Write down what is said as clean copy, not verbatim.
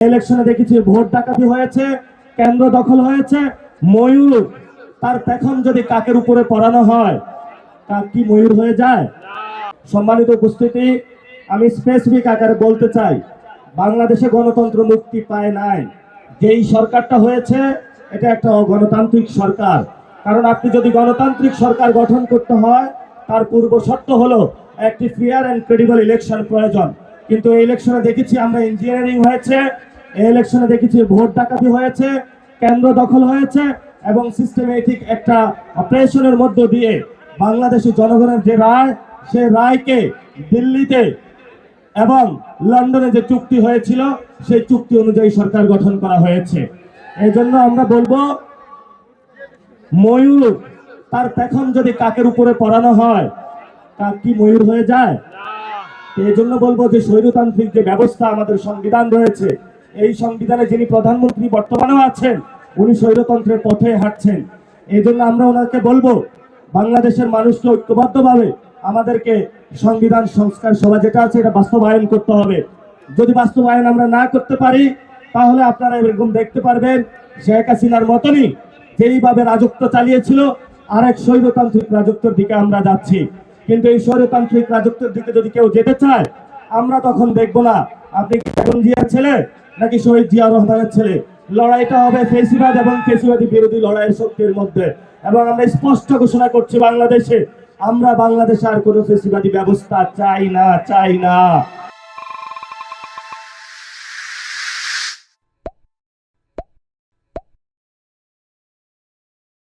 ইলেকশনে দেখেছি ভোট ডাকাতি হয়েছে, কেন্দ্র দখল হয়েছে। ময়ূর তার পেখম যদি কাকের উপরে পড়ানো হয়, কাক কি ময়ূর হয়ে যায়? সম্মানিত উপস্থিতি, আমি স্পেসিফিক আকারে বলতে চাই, বাংলাদেশে গণতন্ত্র মুক্তি পায় নাই। যেই সরকারটা হয়েছে এটা একটা অগণতান্ত্রিক সরকার। কারণ আপনি যদি গণতান্ত্রিক সরকার গঠন করতে হয়, তার পূর্ব শর্ত হলো একটি ফেয়ার অ্যান্ড ক্রেডিবল ইলেকশন প্রয়োজন। কিন্তু এই ইলেকশনে দেখেছি আমরা ইঞ্জিনিয়ারিং হয়েছে, এই ইলেকশনে দেখেছি ভোট ডাকাতি হয়েছে, কেন্দ্র দখল হয়েছে এবং সিস্টেমেটিক একটা অপারেশনের মধ্য দিয়ে বাংলাদেশের জনগণের যে রায়, সেই রায়কে দিল্লিতে এবং লন্ডনে যে চুক্তি হয়েছিল সেই চুক্তি অনুযায়ী সরকার গঠন করা হয়েছে। এই জন্য আমরা বলবো, ময়ূর তার পেখম যদি কাকের উপরে পড়ানো হয়, কাক কি ময়ূর হয়ে যায়? এই জন্য বলবো যে স্বৈরতান্ত্রিক যে ব্যবস্থা আমাদের সংবিধান রয়েছে, এই সংবিধানে যিনি প্রধানমন্ত্রী বর্তমানেও আছেন, উনি স্বৈরতন্ত্রের পথে হাঁটছেন। এই জন্য আমরা ওনাকে বলবো, বাংলাদেশের মানুষকে ঐক্যবদ্ধভাবে আমাদেরকে সংবিধান সংস্কার সভা যেটা আছে এটা বাস্তবায়ন করতে হবে। যদি বাস্তবায়ন আমরা না করতে পারি, তাহলে আপনারা এরকম দেখতে পারবেন শেখ হাসিনার মতনই যেইভাবে রাজত্ব চালিয়েছিল, আরেক স্বৈরতান্ত্রিক রাজত্বের দিকে আমরা যাচ্ছি। কিন্তু এই স্বৈরতান্ত্রিক রাজত্বের দিকে যদি কেউ যেতে চায়, আমরা তখন দেখবো না আপনি বেগম জিয়ার ছেলে নাকি শহীদ জিয়া রহমানের ছেলে। লড়াইটা হবে ফেসিবাদ এবং ফেসিবাদী বিরোধী লড়াইয়ের শক্তির মধ্যে। এবং আমরা স্পষ্ট ঘোষণা করছি, বাংলাদেশে আর কোনো ফেসিবাদী ব্যবস্থা চাই না।